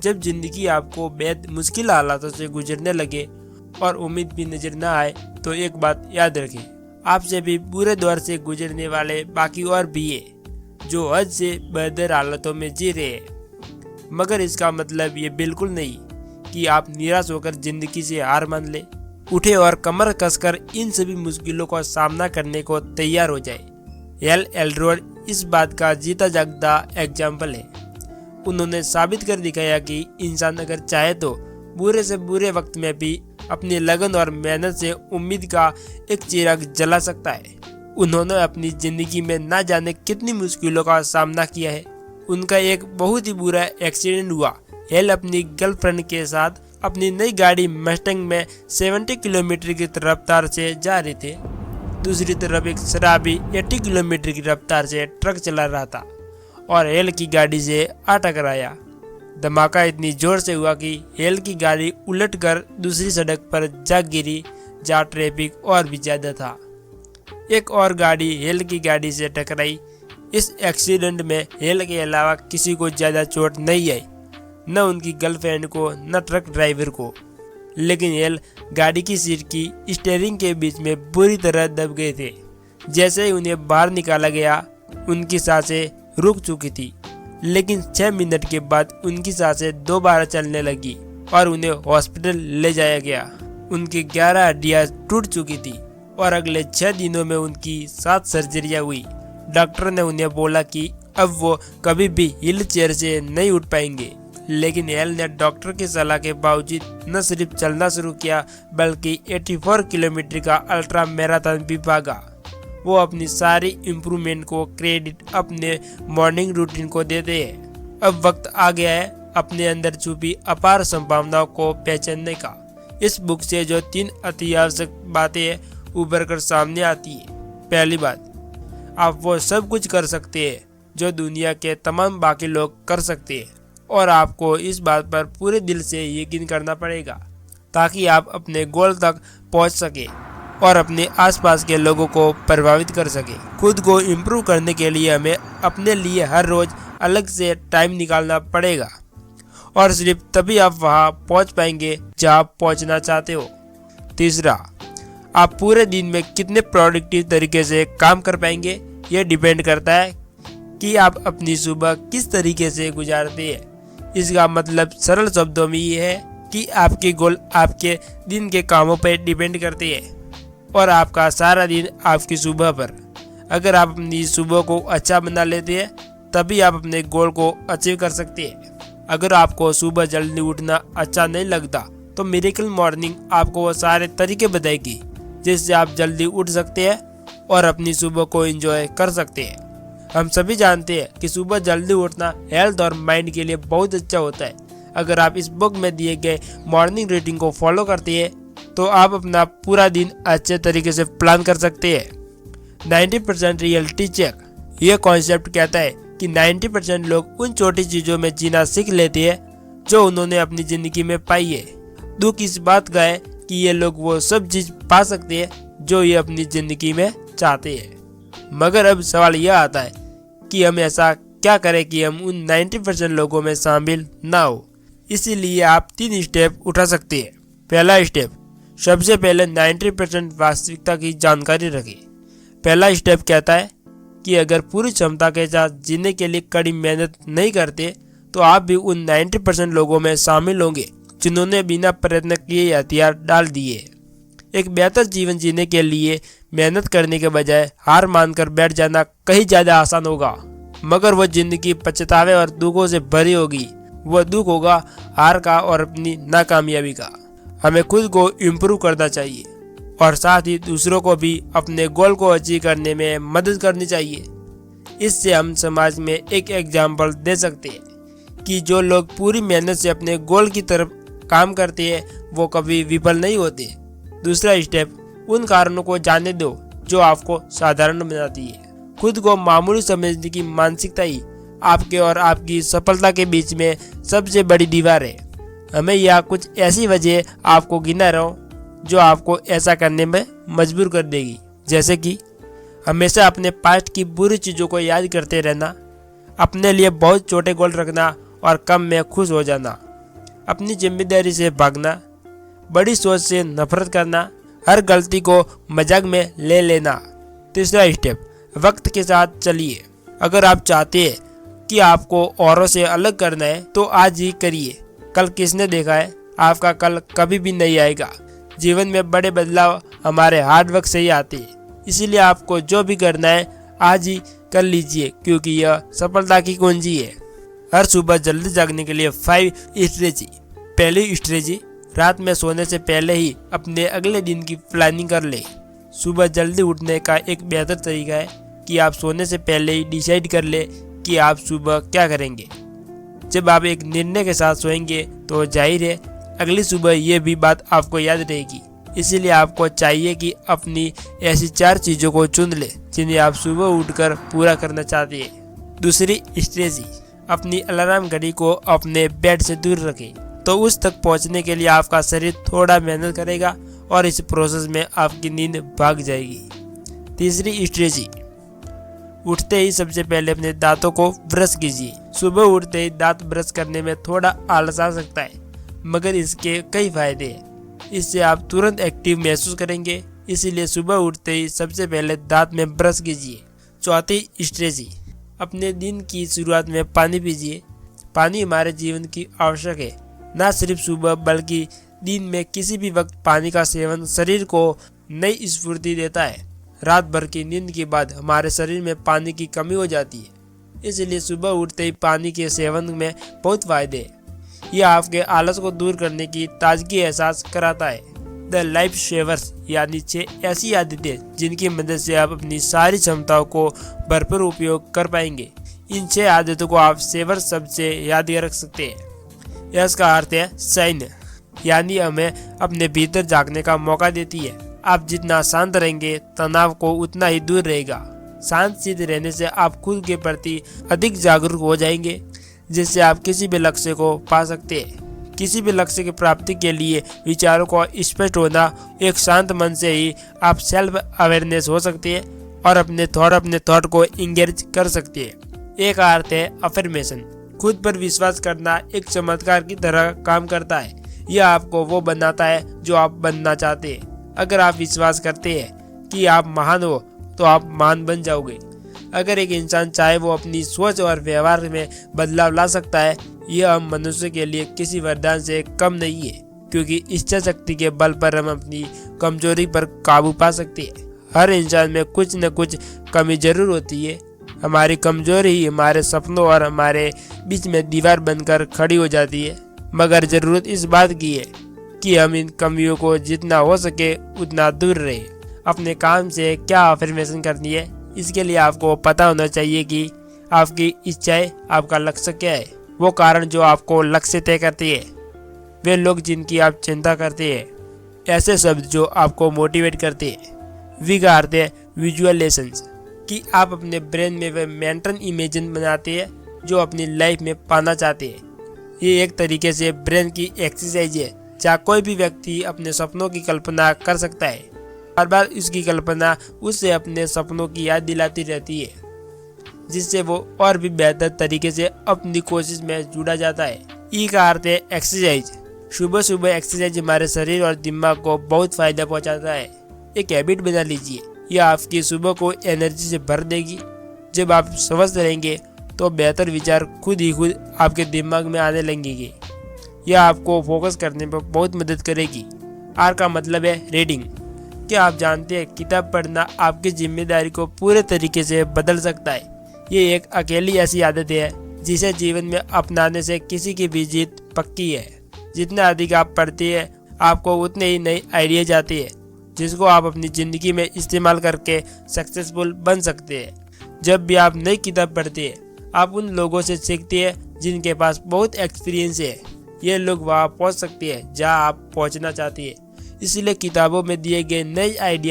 जब जिंदगी आपको बेहद मुश्किल हालातों से गुजरने लगे और उम्मीद भी नजर न आए, तो एक बात याद रखें, आपसे भी बुरे दौर से गुजरने वाले बाकी और भी है जो हद से बेहतर हालातों में जी रहे हैं। मगर इसका मतलब ये बिल्कुल नहीं कि आप निराश होकर जिंदगी से हार मान ले। उठे और कमर कसकर इन सभी मुश्किलों का सामना करने को तैयार हो जाए। एल एल्डरोड इस बात का जीता जागता एग्जाम्पल है। उन्होंने साबित कर दिखाया कि इंसान अगर चाहे तो बुरे से बुरे वक्त में भी अपनी लगन और मेहनत से उम्मीद का एक चिराग जला सकता है। उन्होंने अपनी जिंदगी में ना जाने कितनी मुश्किलों का सामना किया है। उनका एक बहुत ही बुरा एक्सीडेंट हुआ। एल अपनी गर्लफ्रेंड के साथ अपनी नई गाड़ी मस्टैंग में 70 किलोमीटर की रफ्तार से जा रहे थे। दूसरी तरफ एक शराबी 80 किलोमीटर की रफ्तार से ट्रक चला रहा था और एल की गाड़ी से आ टकराया। धमाका इतनी जोर से हुआ कि एल की गाड़ी उलटकर दूसरी सड़क पर जा गिरी, जहाँ ट्रैफिक और भी ज्यादा था। एक और गाड़ी एल की गाड़ी से टकराई। इस एक्सीडेंट में एल के अलावा किसी को ज्यादा चोट नहीं आई, न उनकी गर्लफ्रेंड को न ट्रक ड्राइवर को। लेकिन एल गाड़ी की सीट की स्टीयरिंग के बीच में बुरी तरह दब गए थे। जैसे ही उन्हें बाहर निकाला गया, उनकी सांसें रुक चुकी थी, लेकिन 6 मिनट के बाद उनकी सांसें दोबारा चलने लगी और उन्हें हॉस्पिटल ले जाया गया। उनकी 11 हड्डियां टूट चुकी थी और अगले 6 दिनों में उनकी 7 सर्जरियां हुई। डॉक्टर ने उन्हें बोला कि अब वो कभी भी व्हील चेयर से नहीं उठ पाएंगे। लेकिन एल ने डॉक्टर की सलाह के बावजूद न सिर्फ चलना शुरू किया, बल्कि 84 किलोमीटर का अल्ट्रा मैराथन भी भागा। वो अपनी सारी इम्प्रूवमेंट को क्रेडिट अपने मॉर्निंग रूटीन को देते हैं। अब वक्त आ गया है अपने अंदर छुपी अपार संभावनाओं को पहचानने का। इस बुक से जो 3 अति आवश्यक बातें उभर कर सामने आती है। पहली बात, आप वो सब कुछ कर सकते हैं जो दुनिया के तमाम बाकी लोग कर सकते हैं, और आपको इस बात पर पूरे दिल से यकीन करना पड़ेगा ताकि आप अपने गोल तक पहुंच सके और अपने आसपास के लोगों को प्रभावित कर सके। खुद को इम्प्रूव करने के लिए हमें अपने लिए हर रोज अलग से टाइम निकालना पड़ेगा, और सिर्फ तभी आप वहां पहुंच पाएंगे जहां आप पहुंचना चाहते हो। तीसरा, आप पूरे दिन में कितने प्रोडक्टिव तरीके से काम कर पाएंगे, यह डिपेंड करता है कि आप अपनी सुबह किस तरीके से गुजारते हैं। इसका मतलब सरल शब्दों में ये है कि आपके गोल आपके दिन के कामों पर डिपेंड करते हैं और आपका सारा दिन आपकी सुबह पर। अगर आप अपनी सुबह को अच्छा बना लेते हैं, तभी आप अपने गोल को अचीव कर सकते हैं। अगर आपको सुबह जल्दी उठना अच्छा नहीं लगता, तो मिरेकल मॉर्निंग आपको वो सारे तरीके बताएगी जिससे आप जल्दी उठ सकते हैं और अपनी सुबह को एंजॉय कर सकते हैं। हम सभी जानते हैं कि सुबह जल्दी उठना हेल्थ और माइंड के लिए बहुत अच्छा होता है। अगर आप इस बुक में दिए गए मॉर्निंग रूटीन को फॉलो करते हैं, तो आप अपना पूरा दिन अच्छे तरीके से प्लान कर सकते हैं। 90% रियलिटी चेक, यह कॉन्सेप्ट कहता है कि 90% लोग उन छोटी चीजों में जीना सीख लेते हैं जो उन्होंने अपनी जिंदगी में पाई है। दुख इस बात का है कि ये लोग वो सब चीज पा सकते हैं जो ये अपनी जिंदगी में चाहते हैं। मगर अब सवाल यह आता है कि हम ऐसा क्या करें कि हम उन 90% लोगों में शामिल ना हो। इसीलिए आप 3 स्टेप उठा सकते हैं। पहला स्टेप, सबसे पहले 90% वास्तविकता की जानकारी रखें। पहला स्टेप कहता है कि अगर पूरी क्षमता के साथ जीने के लिए कड़ी मेहनत नहीं करते, तो आप भी उन 90% लोगों में शामिल होंगे जिन्होंने बिना प्रयत्न किए हथियार डाल दिए। एक बेहतर जीवन जीने के लिए मेहनत करने के बजाय हार मानकर बैठ जाना कहीं ज्यादा आसान होगा, मगर वह जिंदगी पछतावे और दुखों से भरी होगी। वह दुख होगा हार का और अपनी नाकामयाबी का। हमें खुद को इम्प्रूव करना चाहिए और साथ ही दूसरों को भी अपने गोल को अचीव करने में मदद करनी चाहिए। इससे हम समाज में एक एग्जाम्पल दे सकते हैं कि जो लोग पूरी मेहनत से अपने गोल की तरफ काम करते हैं, वो कभी विफल नहीं होते। दूसरा स्टेप, उन कारणों को जानने दो जो आपको साधारण बनाती है। खुद को मामूली समझने की मानसिकता ही आपके और आपकी सफलता के बीच में सबसे बड़ी दीवार है। हमें यह कुछ ऐसी वजह आपको गिना रहो जो आपको ऐसा करने में मजबूर कर देगी, जैसे कि हमेशा अपने पास्ट की बुरी चीज़ों को याद करते रहना, अपने लिए बहुत छोटे गोल रखना और कम में खुश हो जाना, अपनी जिम्मेदारी से भागना, बड़ी सोच से नफरत करना, हर गलती को मजाक में ले लेना। तीसरा स्टेप, वक्त के साथ चलिए। अगर आप चाहते हैं कि आपको औरों से अलग करना है तो आज ही करिए। कल किसने देखा है, आपका कल कभी भी नहीं आएगा। जीवन में बड़े बदलाव हमारे हार्ड वर्क से ही आते हैं। इसीलिए आपको जो भी करना है आज ही कर लीजिए, क्योंकि यह सफलता की कुंजी है। हर सुबह जल्दी जागने के लिए 5 स्ट्रेटजी। पहली स्ट्रेटजी, रात में सोने से पहले ही अपने अगले दिन की प्लानिंग कर ले। सुबह जल्दी उठने का एक बेहतर तरीका है कि आप सोने से पहले ही डिसाइड कर ले कि आप सुबह क्या करेंगे। जब आप एक निर्णय के साथ सोएंगे तो जाहिर है अगली सुबह ये भी बात आपको याद रहेगी। इसीलिए आपको चाहिए कि अपनी ऐसी 4 चीज़ों को चुन ले जिन्हें आप सुबह उठकर पूरा करना चाहते हैं। दूसरी स्ट्रेटजी, अपनी अलार्म घड़ी को अपने बेड से दूर रखें, तो उस तक पहुंचने के लिए आपका शरीर थोड़ा मेहनत करेगा और इस प्रोसेस में आपकी नींद भाग जाएगी। तीसरी स्ट्रेटजी, उठते ही सबसे पहले अपने दांतों को ब्रश कीजिए। सुबह उठते ही दांत ब्रश करने में थोड़ा आलस आ सकता है, मगर इसके कई फायदे हैं। इससे आप तुरंत एक्टिव महसूस करेंगे, इसीलिए सुबह उठते ही सबसे पहले दांत में ब्रश कीजिए। चौथी स्ट्रेटजी, अपने दिन की शुरुआत में पानी पीजिए। पानी हमारे जीवन की आवश्यक है। न सिर्फ सुबह बल्कि दिन में किसी भी वक्त पानी का सेवन शरीर को नई स्फूर्ति देता है। रात भर की नींद के बाद हमारे शरीर में पानी की कमी हो जाती है, इसलिए सुबह उठते ही पानी के सेवन में बहुत फायदे हैं। यह आपके आलस को दूर करने की ताजगी एहसास कराता है। द लाइफ सेवर्स यानी 6 ऐसी आदतें जिनकी मदद से आप अपनी सारी क्षमताओं को भरपूर उपयोग कर पाएंगे। इन 6 आदतों को आप सेवर शब्द से याद रख सकते हैं। इसका अर्थ है शाइन, यानी हमें अपने भीतर झांकने का मौका देती है। आप जितना शांत रहेंगे तनाव को उतना ही दूर रहेगा। शांत चित्त रहने से आप खुद के प्रति अधिक जागरूक हो जाएंगे, जिससे आप किसी भी लक्ष्य को पा सकते हैं। किसी भी लक्ष्य की प्राप्ति के लिए विचारों को स्पष्ट होना, एक शांत मन से ही आप सेल्फ अवेयरनेस हो सकते हैं और अपने थॉट को इंगेज कर सकते हैं। एक अर्थ है अफर्मेशन, खुद पर विश्वास करना एक चमत्कार की तरह काम करता है। यह आपको वो बनाता है जो आप बनना चाहते हैं। अगर आप विश्वास करते हैं कि आप महान हो तो आप महान बन जाओगे। अगर एक इंसान चाहे वो अपनी सोच और व्यवहार में बदलाव ला सकता है, यह हम मनुष्य के लिए किसी वरदान से कम नहीं है, क्योंकि इच्छा शक्ति के बल पर हम अपनी कमजोरी पर काबू पा सकते हैं। हर इंसान में कुछ न कुछ कमी जरूर होती है। हमारी कमजोरी ही हमारे सपनों और हमारे बीच में दीवार बनकर खड़ी हो जाती है। मगर जरूरत इस बात की है कि हम इन कमियों को जितना हो सके उतना दूर रहे। अपने काम से क्या अफर्मेशन करनी है, इसके लिए आपको पता होना चाहिए कि आपकी इच्छाएं, आपका लक्ष्य क्या है। वो कारण जो आपको लक्ष्य तय करती है, वे लोग जिनकी आप चिंता करते हैं, ऐसे शब्द जो आपको मोटिवेट करते हैं। वी का अर्थ है विजुअलाइजेशंस, कि आप अपने ब्रेन में वे मेंटल इमेजिन बनाते हैं जो अपनी लाइफ में पाना चाहते हैं। ये एक तरीके से ब्रेन की एक्सरसाइज है, जहाँ कोई भी व्यक्ति अपने सपनों की कल्पना कर सकता है। बार बार इसकी कल्पना उसे अपने सपनों की याद दिलाती रहती है, जिससे वो और भी बेहतर तरीके से अपनी कोशिश में जुड़ा जाता है। ई का अर्थ है एक्सरसाइज। सुबह सुबह एक्सरसाइज हमारे शरीर और दिमाग को बहुत फायदा पहुंचाता है। एक हैबिट बना लीजिए, यह आपकी सुबह को एनर्जी से भर देगी। जब आप स्वस्थ रहेंगे तो बेहतर विचार खुद ही खुद आपके दिमाग में आने लगेंगे। यह आपको फोकस करने पर बहुत मदद करेगी। आर का मतलब है रीडिंग। क्या आप जानते हैं किताब पढ़ना आपकी जिम्मेदारी को पूरे तरीके से बदल सकता है। ये एक अकेली ऐसी आदत है जिसे जीवन में अपनाने से किसी की भी जीत पक्की है। जितना अधिक आप पढ़ते हैं, आपको उतने ही नए आइडियाज आते हैं, जिसको आप अपनी ज़िंदगी में इस्तेमाल करके सक्सेसफुल बन सकते हैं। जब भी आप नई किताब पढ़ते हैं, आप उन लोगों से सीखते हैं जिनके पास बहुत एक्सपीरियंस है। ये लोग वहाँ पहुँच सकते हैं जहाँ आप पहुँचना चाहते हैं। इसलिए किताबों में दिए गए नए आइडिया